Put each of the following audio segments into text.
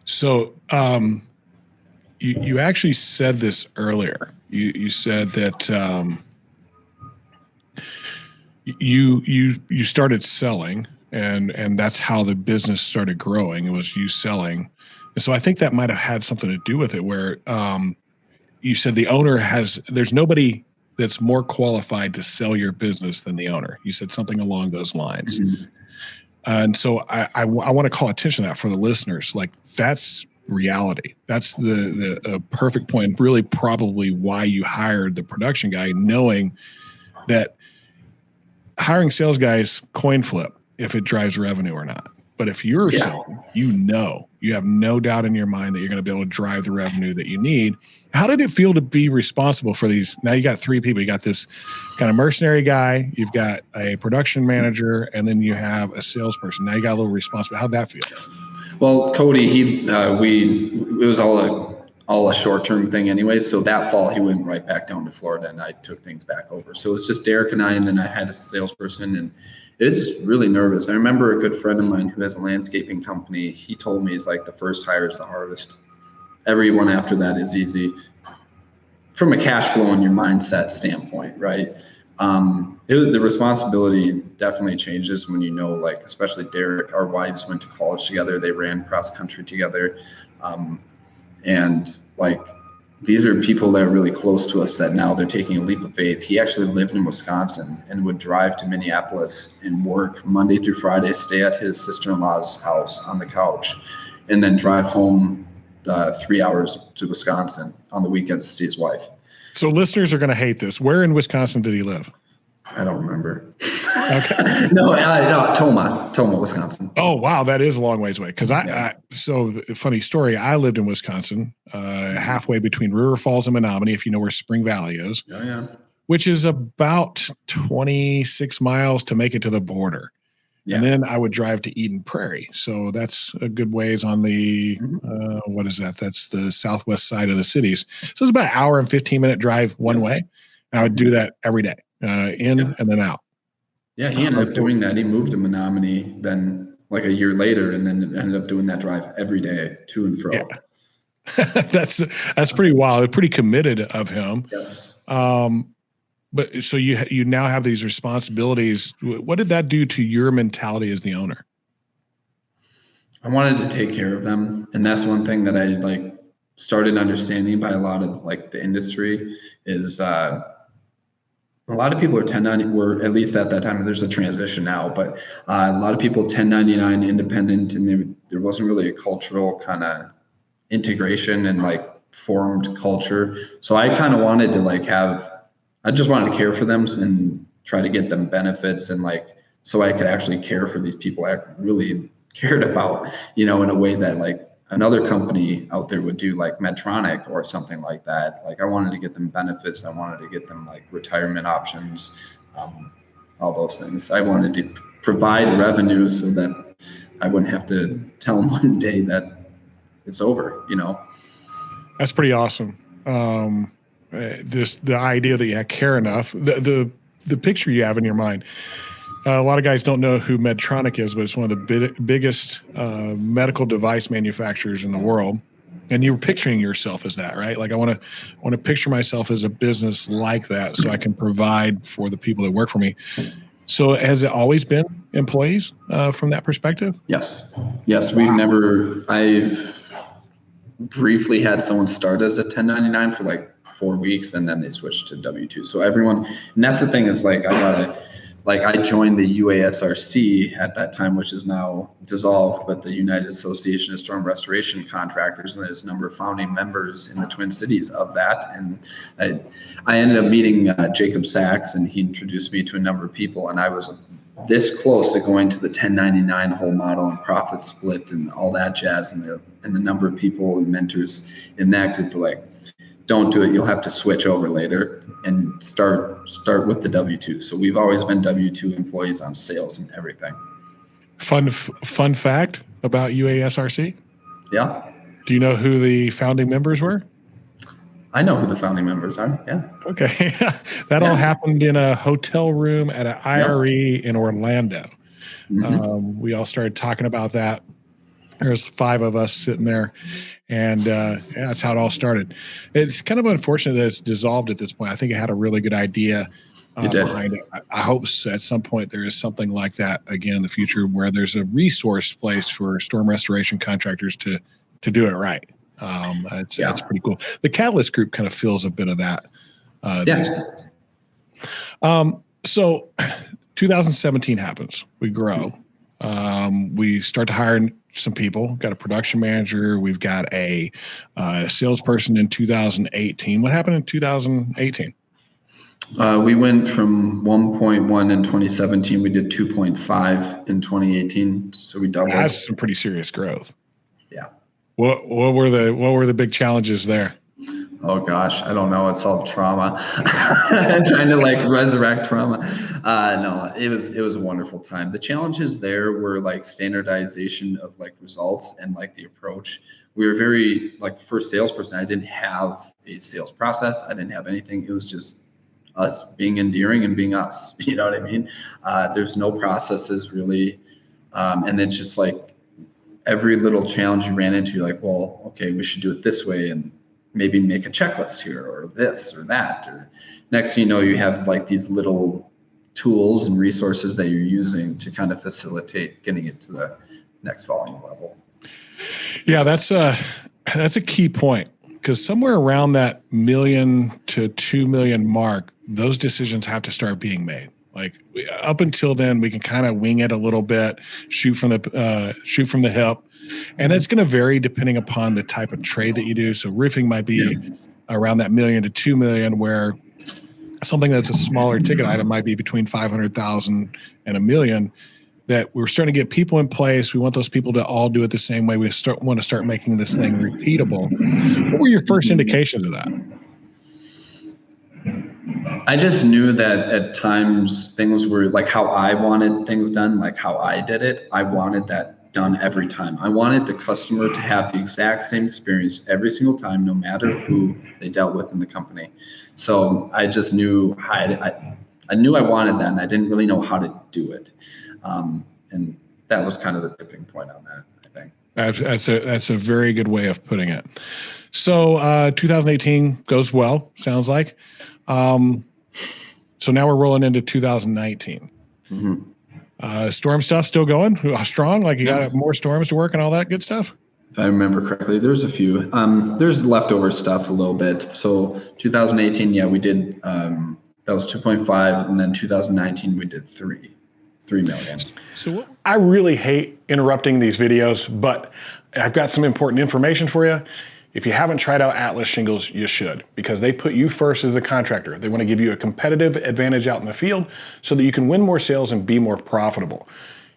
So you actually said this earlier. You said that you started selling, and that's how the business started growing. It was you selling, and so I think that might have had something to do with it. Where you said the owner there's nobody that's more qualified to sell your business than the owner. You said something along those lines. Mm-hmm. And so I want to call attention to that for the listeners. Like, that's reality. That's the perfect point. Really, probably why you hired the production guy, knowing that hiring sales guys coin flip if it drives revenue or not. But if you're selling, you have no doubt in your mind that you're going to be able to drive the revenue that you need. How did it feel to be responsible for these? Now you got three people. You got this kind of mercenary guy, you've got a production manager, and then you have a salesperson. Now you got a little responsibility. How'd that feel? Well, Cody, it was all a short-term thing anyway. So that fall, he went right back down to Florida, and I took things back over. So it was just Derek and I, and then I had a salesperson, and it was really nervous. I remember a good friend of mine who has a landscaping company. He told me, it's like the first hire is the hardest. Everyone after that is easy from a cash flow and your mindset standpoint, right? The responsibility definitely changes when like, especially Derek, our wives went to college together. They ran cross country together. And like, these are people that are really close to us that now they're taking a leap of faith. He actually lived in Wisconsin and would drive to Minneapolis and work Monday through Friday, stay at his sister-in-law's house on the couch, and then drive home 3 hours to Wisconsin on the weekends to see his wife. So listeners are going to hate this. Where in Wisconsin did he live? I don't remember. Okay. No, Toma, Wisconsin. Oh, wow. That is a long ways away. Because so funny story. I lived in Wisconsin, halfway between River Falls and Menominee, if you know where Spring Valley is. Oh, yeah. Which is about 26 miles to make it to the border. Yeah. And then I would drive to Eden Prairie. So that's a good ways on the, what is that? That's the southwest side of the cities. So it's about an hour and 15-minute drive one way. And I would do that every day, and then out. Yeah, he ended up doing that. He moved to Menominee then like a year later, and then ended up doing that drive every day to and fro. Yeah. That's pretty wild. Pretty committed of him. Yes. But so you now have these responsibilities. What did that do to your mentality as the owner? I wanted to take care of them, and that's one thing that I like started understanding by a lot of like the industry is a lot of people are 1099, were at least at that time. There's a transition now, but a lot of people 1099 independent, and there wasn't really a cultural kind of integration and like formed culture. So I kind of wanted to like I just wanted to care for them and try to get them benefits, and like, so I could actually care for these people I really cared about, in a way that like another company out there would do, like Medtronic or something like that. Like, I wanted to get them benefits. I wanted to get them like retirement options, all those things. I wanted to provide revenue so that I wouldn't have to tell them one day that it's over, That's pretty awesome. The idea that you care enough, the picture you have in your mind. A lot of guys don't know who Medtronic is, but it's one of the biggest medical device manufacturers in the world. And you're picturing yourself as that, right? Like, I want to picture myself as a business like that, so I can provide for the people that work for me. So has it always been employees from that perspective? Yes. I've briefly had someone start as a 1099 for like 4 weeks, and then they switched to W-2. So everyone, and that's the thing, is like, I joined the UASRC at that time, which is now dissolved, but the United Association of Storm Restoration Contractors, and there's a number of founding members in the Twin Cities of that. And I ended up meeting Jacob Sachs, and he introduced me to a number of people, and I was this close to going to the 1099 whole model and profit split and all that jazz. And the number of people and mentors in that group were like, don't do it. You'll have to switch over later and start with the W-2. So we've always been W-2 employees on sales and everything. Fun fact about UASRC? Yeah. Do you know who the founding members were? I know who the founding members are. Yeah. Okay. That all happened in a hotel room at an IRE in Orlando. We all started talking about that There's 5 of us sitting there, and yeah, that's how it all started. It's kind of unfortunate that it's dissolved at this point. I think it had a really good idea It did. behind it. I hope at some point there is something like that again in the future, where there's a resource place for storm restoration contractors to do it right. It's Yeah. pretty cool. The Catalyst Group kind of fills a bit of that these days. Yeah. So 2017 happens. We grow. We start to hire some people. Got a production manager. We've got a salesperson in 2018. What happened in 2018? We went from 1.1 in 2017. We did 2.5 in 2018. So we doubled. That's some pretty serious growth. Yeah. What were the big challenges there? Oh gosh, I don't know. It's all trauma. Trying to like resurrect trauma. No, it was a wonderful time. The challenges there were like standardization of like results and like the approach. We were very like first salesperson. I didn't have a sales process. I didn't have anything. It was just us being endearing and being us. You know what I mean? There's no processes really, and it's just like every little challenge you ran into, you're like, well, okay, we should do it this way, and maybe make a checklist here or this or that. Or next thing you know, you have like these little tools and resources that you're using to kind of facilitate getting it to the next volume level. Yeah, that's a key point, because somewhere around that $1 million to $2 million mark, those decisions have to start being made. Like up until then, we can kind of wing it a little bit, shoot from the hip, and it's going to vary depending upon the type of trade that you do. So roofing might be around that $1 million to $2 million, where something that's a smaller ticket item might be between 500,000 and $1 million. That we're starting to get people in place. We want those people to all do it the same way. We want to start making this thing repeatable. What were your first indications of that? I just knew that at times things were like how I wanted things done, like how I did it. I wanted that done every time. I wanted the customer to have the exact same experience every single time, no matter who they dealt with in the company. So I just knew I knew I wanted that, and I didn't really know how to do it. And that was kind of the tipping point on that, I think. That's a very good way of putting it. So 2018 goes well, sounds like. So now we're rolling into 2019. Mm-hmm. Storm stuff still going strong? Like you got more storms to work and all that good stuff? If I remember correctly, there's a few. There's leftover stuff a little bit. So 2018, yeah, we did, that was 2.5. And then 2019, we did 3 million. So I really hate interrupting these videos, but I've got some important information for you. If you haven't tried out Atlas Shingles, you should, because they put you first as a contractor. They want to give you a competitive advantage out in the field so that you can win more sales and be more profitable.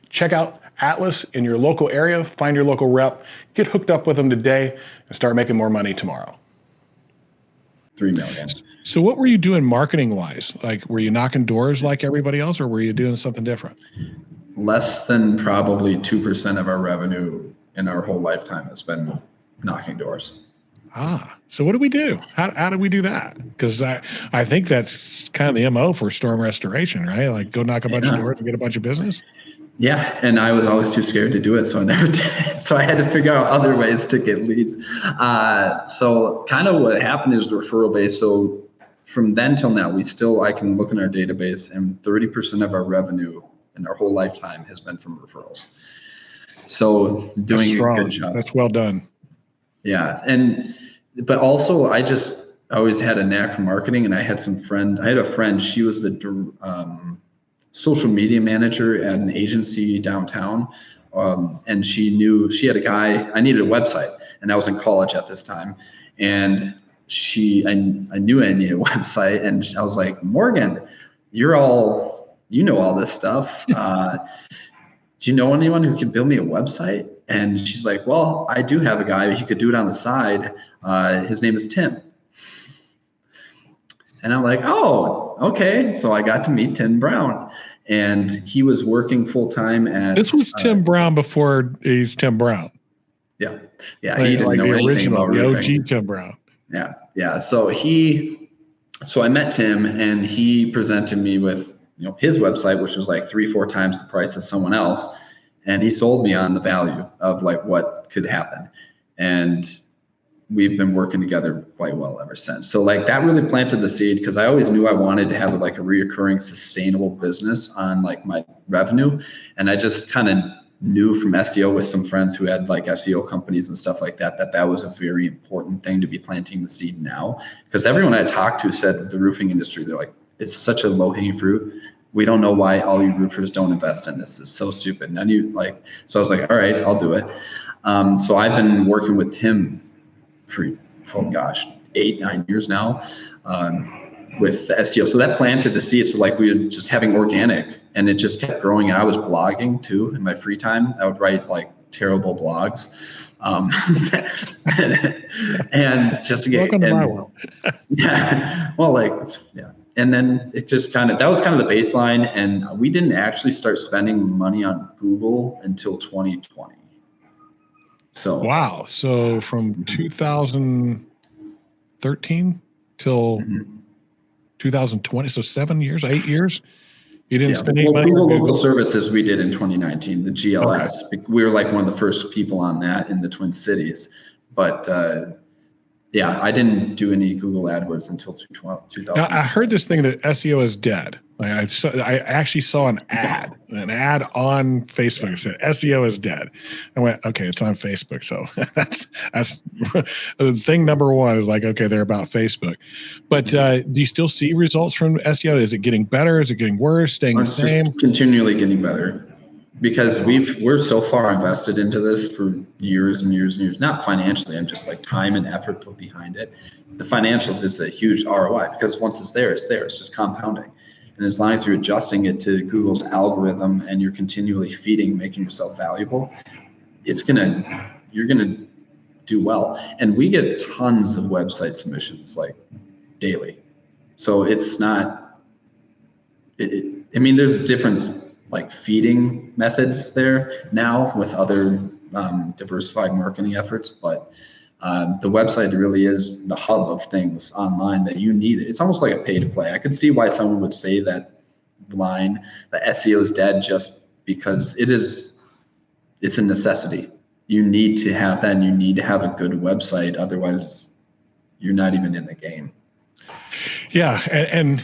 Check out Atlas in your local area, find your local rep, get hooked up with them today, and start making more money tomorrow. 3 million. So what were you doing marketing-wise? Like, were you knocking doors like everybody else, or were you doing something different? Less than probably 2% of our revenue in our whole lifetime has been knocking doors. So what do we do? How do we do that? Because I think that's kind of the MO for storm restoration, right? Like go knock a bunch of doors and get a bunch of business. Yeah, and I was always too scared to do it, so I never did it. So I had to figure out other ways to get leads. So kind of what happened is referral based. So from then till now, I can look in our database, and 30% of our revenue in our whole lifetime has been from referrals. So doing a good job. That's well done. Yeah, but also I always had a knack for marketing, and I had a friend, she was the social media manager at an agency downtown. And she had a guy, I needed a website, and I was in college at this time. And I knew I needed a website, and I was like, Morgan, you know all this stuff. Do you know anyone who could build me a website? And she's like, well, I do have a guy. He could do it on the side. His name is Tim. And I'm like, oh, okay. So I got to meet Tim Brown, and he was working full time at. This was Tim Brown before he's Tim Brown. Yeah. Like, he didn't know the anything original, about the roofing. OG Tim Brown. Yeah. So I met Tim, and he presented me with his website, which was like 3-4 times the price of someone else. And he sold me on the value of like what could happen. And we've been working together quite well ever since. So like that really planted the seed, because I always knew I wanted to have like a reoccurring sustainable business on like my revenue. And I just kind of knew from SEO with some friends who had like SEO companies and stuff like that, that was a very important thing to be planting the seed now. Because everyone I talked to said the roofing industry, they're like, it's such a low hanging fruit. We don't know why all you roofers don't invest in this. It's so stupid. None of you like, so I was like, all right, I'll do it. So I've been working with Tim for, 8-9 years now, with the SEO. So that planted the seed. So like we were just having organic, and it just kept growing. And I was blogging too in my free time. I would write like terrible blogs. And just to get, welcome to my world. yeah, well, like, yeah. And then it just that was kind of the baseline. And we didn't actually start spending money on Google until 2020. So wow. So from 2013 till 2020, so 7 years, 8 years, you didn't spend any money. Google Local Services we did in 2019, the GLS. Okay. We were like one of the first people on that in the Twin Cities. But yeah, I didn't do any Google AdWords until 2000. Now, I heard this thing that SEO is dead. I actually saw an ad on Facebook that said SEO is dead. I went, okay, it's on Facebook. So that's thing number one is like, okay, they're about Facebook. But do you still see results from SEO? Is it getting better? Is it getting worse? Staying the same? Just continually getting better, because we're so far invested into this for years and years and years. Not financially, I'm just like time and effort put behind it. The financials is a huge ROI, because once it's there, it's there. It's just compounding. And as long as you're adjusting it to Google's algorithm and you're continually feeding, making yourself valuable, you're gonna do well. And we get tons of website submissions like daily. So it's not, I mean, there's different like feeding methods there now with other diversified marketing efforts, but the website really is the hub of things online that you need. It's almost like a pay to play. I could see why someone would say that line, the SEO is dead, just because it's a necessity. You need to have that, and you need to have a good website. Otherwise, you're not even in the game. Yeah. And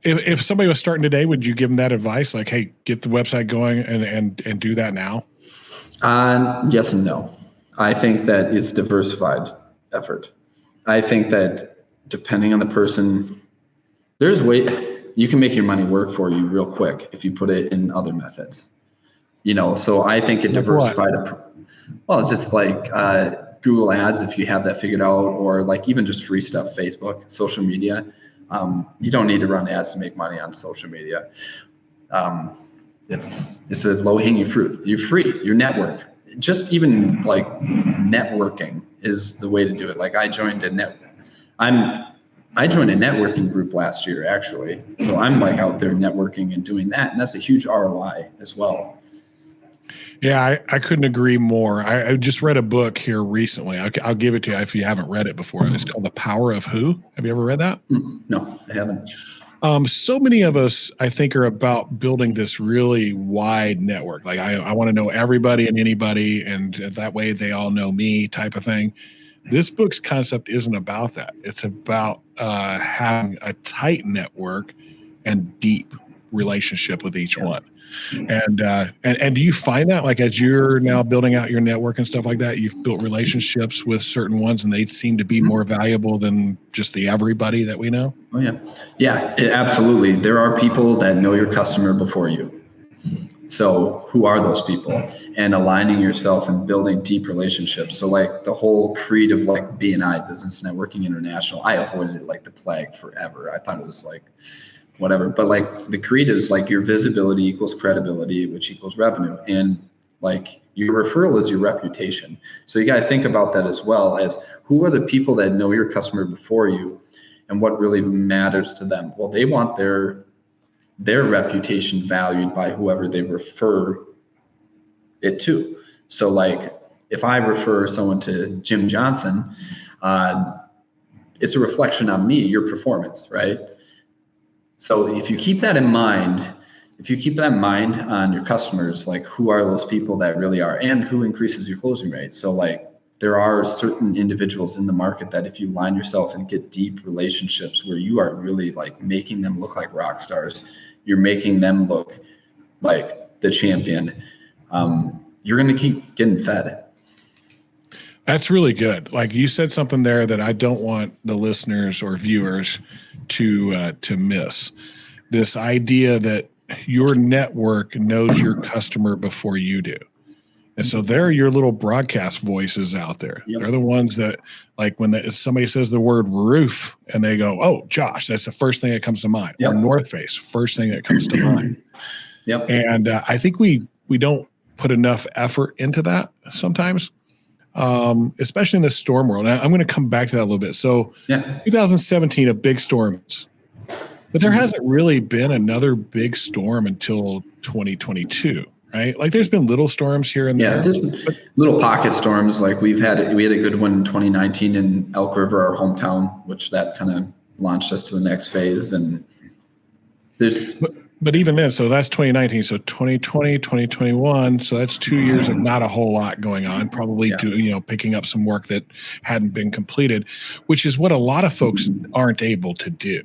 if somebody was starting today, would you give them that advice? Like, hey, get the website going and do that now? Yes and no. I think that it's diversified effort. I think that depending on the person, you can make your money work for you real quick if you put it in other methods. So I think it diversified. Well, it's just like Google Ads, if you have that figured out, or like even just free stuff, Facebook, social media. You don't need to run ads to make money on social media. It's a low hanging fruit. You're free. Your network. Just even like networking is the way to do it. Like I joined a networking group last year, actually. So I'm like out there networking and doing that. And that's a huge ROI as well. Yeah, I couldn't agree more. I just read a book here recently. I'll give it to you if you haven't read it before. It's called The Power of Who. Have you ever read that? No, I haven't. So many of us, I think, are about building this really wide network. Like I want to know everybody and anybody, and that way they all know me, type of thing. This book's concept isn't about that. It's about having a tight network and deep relationship with each one. And do you find that, like, as you're now building out your network and stuff like that, you've built relationships with certain ones and they seem to be more valuable than just the everybody that we know? Oh yeah. Yeah, absolutely. There are people that know your customer before you. So who are those people? And aligning yourself and building deep relationships. So like the whole creed of like BNI, Business Networking International, I avoided it like the plague forever. I thought it was like whatever, but like the creed is like your visibility equals credibility, which equals revenue. And like your referral is your reputation. So you got to think about that as well, as who are the people that know your customer before you and what really matters to them. Well, they want their reputation valued by whoever they refer it to. So like if I refer someone to Jim Johnson, it's a reflection on me, your performance, right? So if you keep that in mind, if you keep that in mind on your customers, like who are those people that really are, and who increases your closing rate. So like there are certain individuals in the market that if you line yourself and get deep relationships where you are really like making them look like rock stars, you're making them look like the champion, you're going to keep getting fed. That's really good. Like you said something there that I don't want the listeners or viewers to miss. This idea that your network knows your customer before you do. And so they're your little broadcast voices out there. Yep. They're the ones that, like when somebody says the word roof and they go, oh, Josh, that's the first thing that comes to mind. Yep. Or North Face, first thing that comes to mind. Yep. And I think we don't put enough effort into that sometimes, especially in the storm world. And I'm going to come back to that a little bit. So 2017, a big storm. But there hasn't really been another big storm until 2022, right? Like there's been little storms here and there. Yeah, there's little pocket storms. Like we had a good one in 2019 in Elk River, our hometown, which that kind of launched us to the next phase. And there's... But even then, so that's 2019. So 2020, 2021. So that's 2 years of not a whole lot going on, probably picking up some work that hadn't been completed, which is what a lot of folks aren't able to do.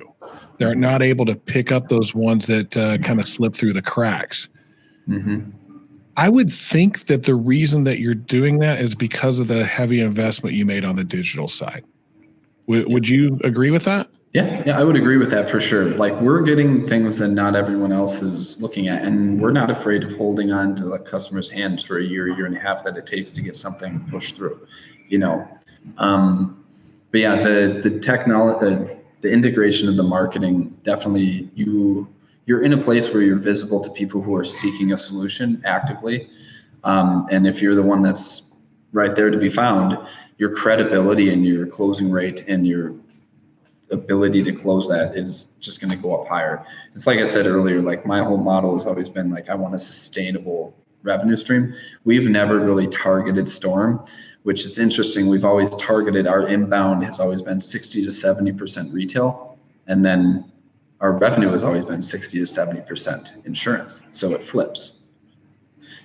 They're not able to pick up those ones that kind of slip through the cracks. Mm-hmm. I would think that the reason that you're doing that is because of the heavy investment you made on the digital side. Would you agree with that? Yeah, I would agree with that for sure. Like we're getting things that not everyone else is looking at, and we're not afraid of holding on to the customer's hands for a year and a half that it takes to get something pushed through, But yeah, the technology, the integration of the marketing, definitely you're in a place where you're visible to people who are seeking a solution actively. And if you're the one that's right there to be found, your credibility and your closing rate and your ability to close that is just going to go up higher. It's like I said earlier, like my whole model has always been like, I want a sustainable revenue stream. We've never really targeted storm, which is interesting. We've always targeted, our inbound has always been 60 to 70% retail. And then our revenue has always been 60 to 70% insurance. So it flips.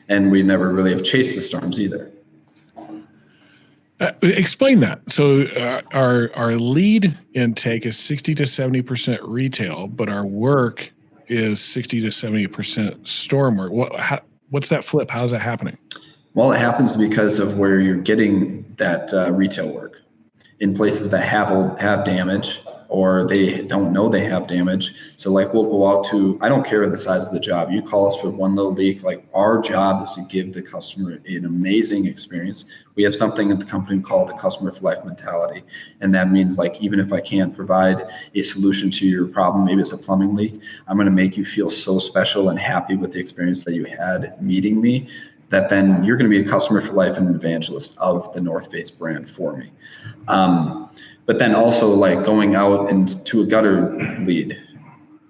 And we never really have chased the storms either. Explain that. So our lead intake is 60 to 70% retail, but our work is 60 to 70% storm work. What's that flip? How's that happening? Well, it happens because of where you're getting that retail work in places that have damage, or they don't know they have damage. So like we'll go out to, I don't care the size of the job. You call us for one little leak. Like our job is to give the customer an amazing experience. We have something at the company called the customer for life mentality. And that means like, even if I can't provide a solution to your problem, maybe it's a plumbing leak, I'm going to make you feel so special and happy with the experience that you had meeting me, that then you're going to be a customer for life and an evangelist of the North Face brand for me. But then also like going out to a gutter lead,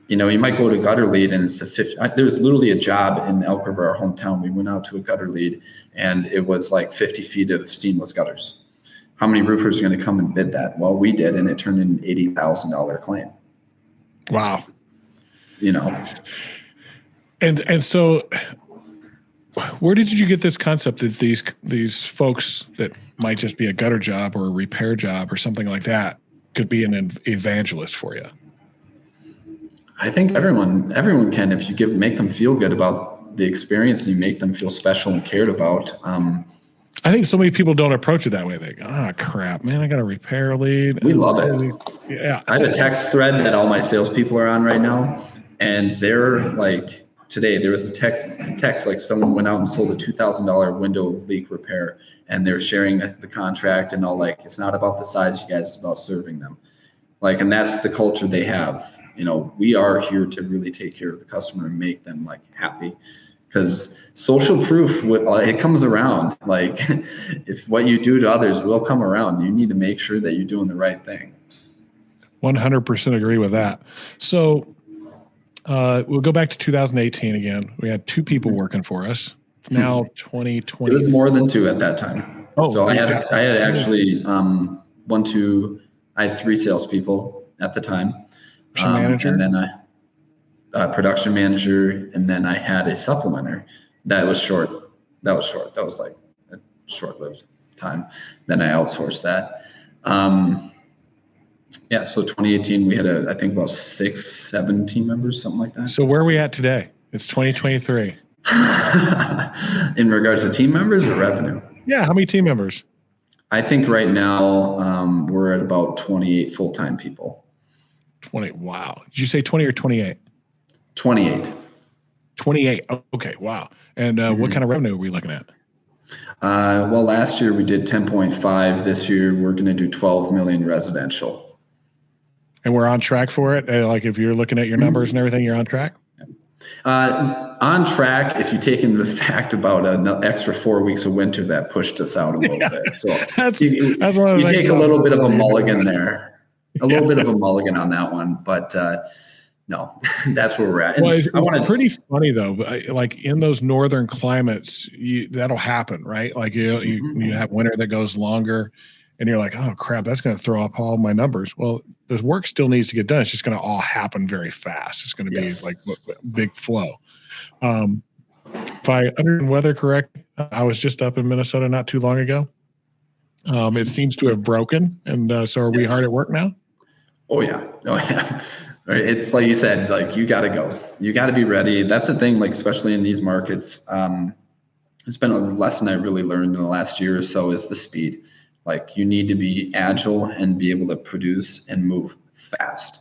you might go to a gutter lead and it's there's literally a job in Elk River, our hometown. We went out to a gutter lead and it was like 50 feet of seamless gutters. How many roofers are going to come and bid that? Well, we did, and it turned into an $80,000 claim. Wow. And so where did you get this concept that these folks that might just be a gutter job or a repair job or something like that could be an evangelist for you? I think everyone can, if you make them feel good about the experience and you make them feel special and cared about. I think so many people don't approach it that way. They go, crap, man, I got a repair lead. We love it. Yeah. I have a text thread that all my salespeople are on right now, and they're like, today there was a text like someone went out and sold a $2,000 window leak repair, and they're sharing the contract and all, like, it's not about the size, you guys, it's about serving them. Like, and that's the culture they have. We are here to really take care of the customer and make them like happy, because social proof, it comes around. Like if what you do to others will come around, you need to make sure that you're doing the right thing. 100% agree with that. So we'll go back to 2018 again. We had 2 people working for us. It's now 2020. It was more than 2 at that time. So I had actually I had 3 salespeople at the time. Manager. And then production manager, and then I had a supplementer. That was short. That was like a short-lived time. Then I outsourced that. Yeah, so 2018, we had I think about 6-7 team members, something like that. So where are we at today? It's 2023. In regards to team members or revenue? Yeah, how many team members? I think right now we're at about 28 full-time people. 20. Wow. Did you say 20 or 28? 28. 28. Okay. Wow. And what kind of revenue are we looking at? Well, last year we did 10.5. This year we're going to do 12 million residential. And we're on track for it. Like if you're looking at your numbers and everything, you're on track. On track, if you take into the fact about an extra 4 weeks of winter that pushed us out a little bit. So that's you take a little bit of a mulligan there, little bit of a mulligan on that one. But no, that's where we're at. And well, it's pretty funny though. Like in those northern climates, that'll happen, right? Like you have winter that goes longer. And you're like, oh crap, that's going to throw off all my numbers. Well, the work still needs to get done. It's just going to all happen very fast. It's going to be like big flow. If I understand weather correct, I was just up in Minnesota not too long ago. It seems to have broken, and so are we hard at work now? Oh yeah. It's like you said, like you got to go. You got to be ready. That's the thing. Like especially in these markets, it's been a lesson I really learned in the last year or so is the speed. Like you need to be agile and be able to produce and move fast.